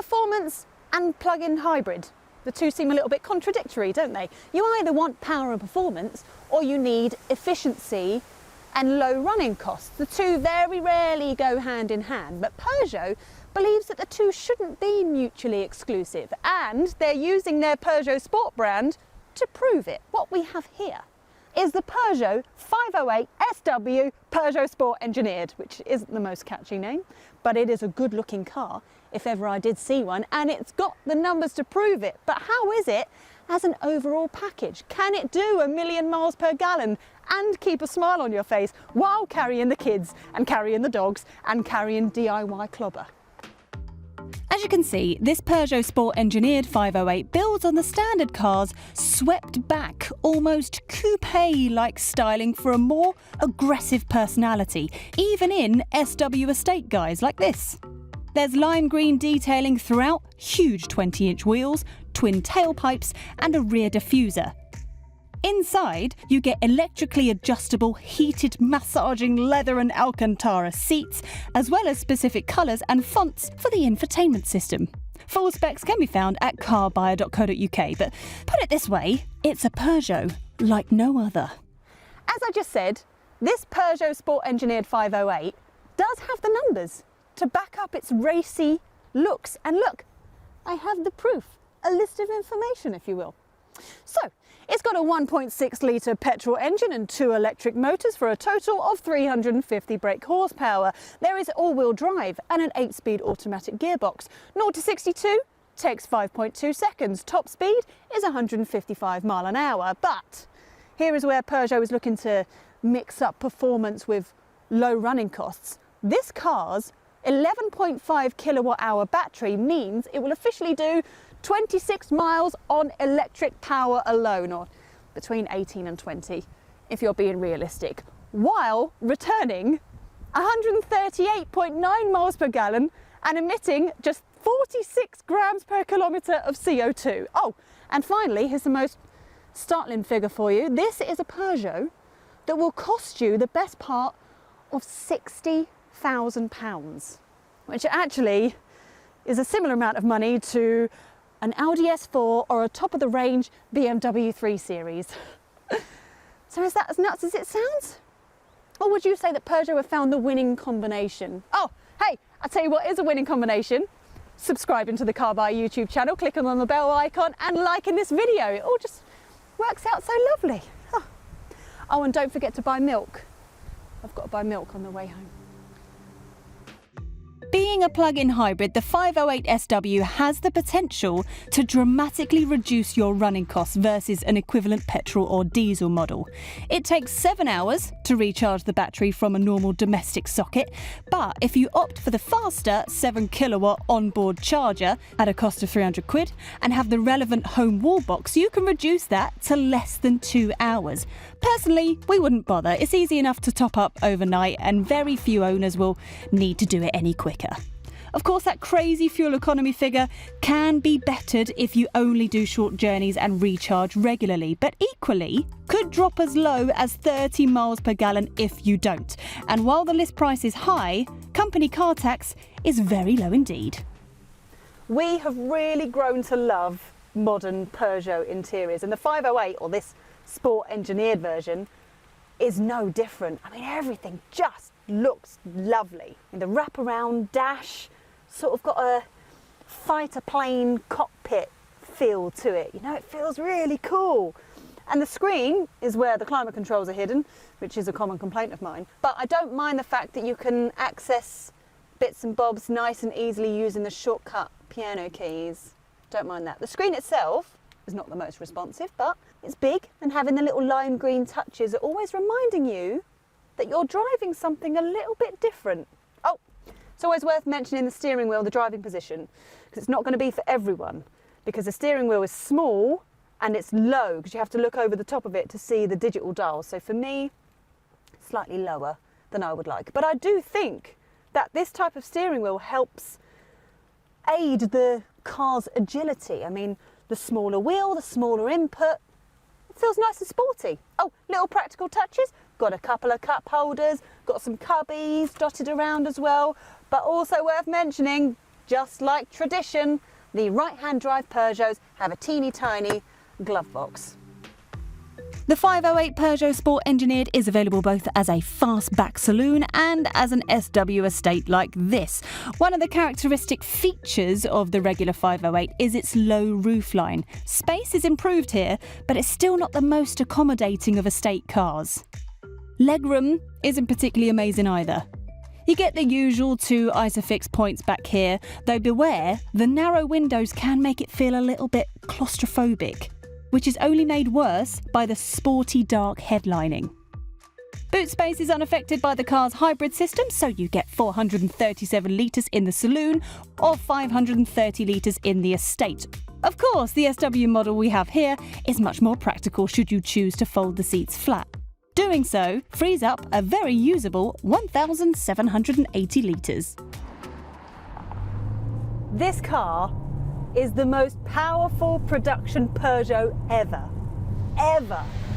Performance and plug-in hybrid. The two seem a little bit contradictory, don't they? You either want power and performance or you need efficiency and low running costs. The two very rarely go hand in hand, but Peugeot believes that the two shouldn't be mutually exclusive, and they're using their Peugeot Sport brand to prove it. What we have here is the Peugeot 508 SW Peugeot Sport Engineered, which isn't the most catchy name, but it is a good looking car if ever I did see one, and it's got the numbers to prove it. But how is it as an overall package? Can it do 1,000,000 miles per gallon and keep a smile on your face while carrying the kids and carrying the dogs and carrying DIY clobber? As you can see, this Peugeot Sport Engineered 508 builds on the standard car's swept back, almost coupe-like styling for a more aggressive personality, even in SW estate guys like this. There's lime green detailing throughout, huge 20-inch wheels, twin tailpipes and a rear diffuser. Inside, you get electrically adjustable, heated, massaging leather and Alcantara seats, as well as specific colours and fonts for the infotainment system. Full specs can be found at carbuyer.co.uk, but put it this way, it's a Peugeot like no other. As I just said, this Peugeot Sport Engineered 508 does have the numbers to back up its racy looks. And look, I have the proof, a list of information, if you will. So, it's got a 1.6 litre petrol engine and 2 electric motors for a total of 350 brake horsepower. There is all-wheel drive and an 8-speed automatic gearbox. 0 to 62 takes 5.2 seconds. Top speed is 155 mile an hour. But here is where Peugeot is looking to mix up performance with low running costs. This car's 11.5 kilowatt hour battery means it will officially do 26 miles on electric power alone, or between 18 and 20 if you're being realistic, while returning 138.9 miles per gallon and emitting just 46 grams per kilometre of CO2. Oh, and finally, here's the most startling figure for you. This is a Peugeot that will cost you the best part of £60,000, which actually is a similar amount of money to an Audi S4 or a top-of-the-range BMW 3 Series. So is that as nuts as it sounds? Or would you say that Peugeot have found the winning combination? Oh, hey, I'll tell you what is a winning combination. Subscribing to the Carbuyer YouTube channel, clicking on the bell icon and liking this video. It all just works out so lovely. Oh, and don't forget to buy milk. I've got to buy milk on the way home. Being a plug-in hybrid, the 508 SW has the potential to dramatically reduce your running costs versus an equivalent petrol or diesel model. It takes 7 hours to recharge the battery from a normal domestic socket, but if you opt for the faster 7 kilowatt onboard charger at a cost of £300 and have the relevant home wall box, you can reduce that to less than 2 hours. Personally, we wouldn't bother. It's easy enough to top up overnight and very few owners will need to do it any quicker. Of course, that crazy fuel economy figure can be bettered if you only do short journeys and recharge regularly, but equally could drop as low as 30 miles per gallon if you don't. And while the list price is high, company car tax is very low indeed. We have really grown to love modern Peugeot interiors, and the 508, or this sport engineered version, is no different. I mean, everything just looks lovely. And the wraparound dash sort of got a fighter plane cockpit feel to it. You know, it feels really cool. And the screen is where the climate controls are hidden, which is a common complaint of mine. But I don't mind the fact that you can access bits and bobs nice and easily using the shortcut piano keys. Don't mind that. The screen itself is not the most responsive, but it's big, and having the little lime green touches are always reminding you that you're driving something a little bit different. Oh, it's always worth mentioning the steering wheel, the driving position, because it's not going to be for everyone, because the steering wheel is small and it's low because you have to look over the top of it to see the digital dial. So for me, slightly lower than I would like. But I do think that this type of steering wheel helps aid the car's agility. I mean, the smaller wheel, the smaller input, it feels nice and sporty. Oh, little practical touches. Got a couple of cup holders, got some cubbies dotted around as well. But also worth mentioning, just like tradition, the right-hand drive Peugeots have a teeny tiny glove box. The 508 Peugeot Sport Engineered is available both as a fastback saloon and as an SW estate like this. One of the characteristic features of the regular 508 is its low roofline. Space is improved here, but it's still not the most accommodating of estate cars. Legroom isn't particularly amazing either. You get the usual 2 Isofix points back here, though beware, the narrow windows can make it feel a little bit claustrophobic, which is only made worse by the sporty dark headlining. Boot space is unaffected by the car's hybrid system, so you get 437 litres in the saloon or 530 litres in the estate. Of course, the SW model we have here is much more practical should you choose to fold the seats flat. Doing so frees up a very usable 1,780 litres. This car is the most powerful production Peugeot ever.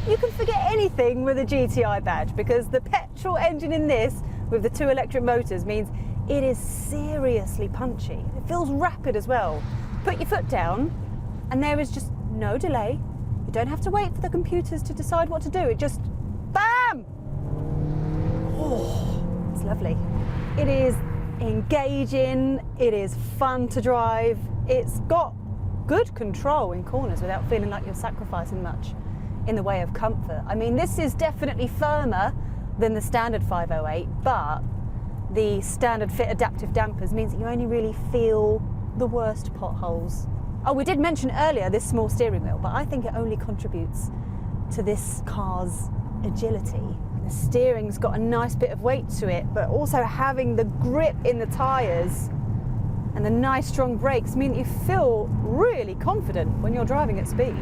You can forget anything with a GTI badge because the petrol engine in this with the 2 electric motors means it is seriously punchy. It feels rapid as well. Put your foot down and there is just no delay. You don't have to wait for the computers to decide what to do. It just bam! Oh, it's lovely. It is engaging, it is fun to drive, it's got good control in corners without feeling like you're sacrificing much in the way of comfort. I mean, this is definitely firmer than the standard 508, but the standard fit adaptive dampers means that you only really feel the worst potholes. Oh, we did mention earlier this small steering wheel, but I think it only contributes to this car's agility. The steering's got a nice bit of weight to it, but also having the grip in the tyres and the nice strong brakes mean that you feel really confident when you're driving at speed.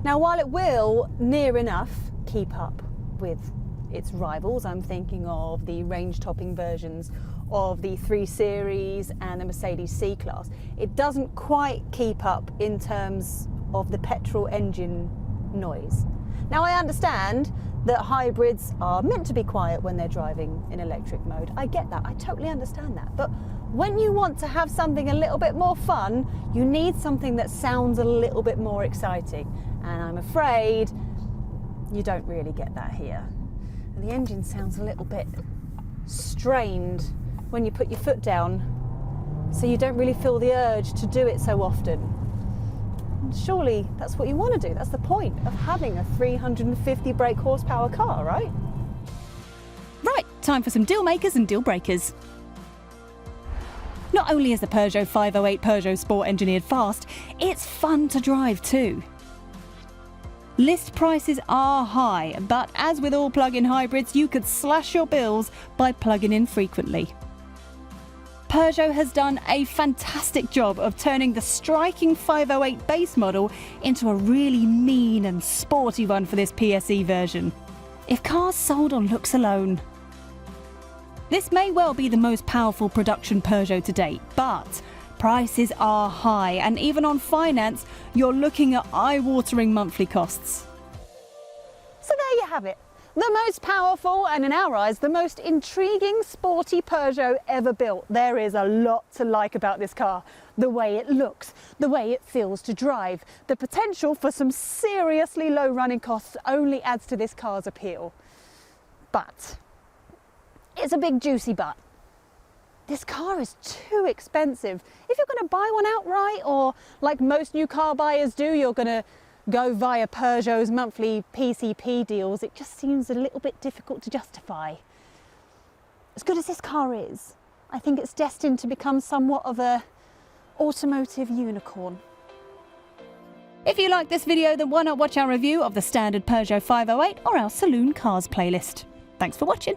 Now, while it will near enough keep up with its rivals, I'm thinking of the range-topping versions of the 3 Series and the Mercedes C-Class, it doesn't quite keep up in terms of the petrol engine noise. Now, I understand that hybrids are meant to be quiet when they're driving in electric mode. I get that, I totally understand that. But when you want to have something a little bit more fun, you need something that sounds a little bit more exciting. And I'm afraid you don't really get that here. And the engine sounds a little bit strained when you put your foot down, so you don't really feel the urge to do it so often. Surely that's what you want to do. That's the point of having a 350 brake horsepower car, right? Right, time for some deal makers and deal breakers. Not only is the Peugeot 508 Peugeot Sport Engineered fast, it's fun to drive too. List prices are high, but as with all plug-in hybrids, you could slash your bills by plugging in frequently. Peugeot has done a fantastic job of turning the striking 508 base model into a really mean and sporty one for this PSE version. If cars sold on looks alone. This may well be the most powerful production Peugeot to date, but prices are high, and even on finance, you're looking at eye-watering monthly costs. So there you have it. The most powerful and, in our eyes, the most intriguing sporty Peugeot ever built. There is a lot to like about this car. The way it looks, the way it feels to drive. The potential for some seriously low running costs only adds to this car's appeal. But it's a big juicy but. This car is too expensive. If you're going to buy one outright, or like most new car buyers do, you're going to go via Peugeot's monthly PCP deals, it just seems a little bit difficult to justify. As good as this car is, I think it's destined to become somewhat of a automotive unicorn. If you like this video, then why not watch our review of the standard Peugeot 508 or our Saloon Cars playlist. Thanks for watching.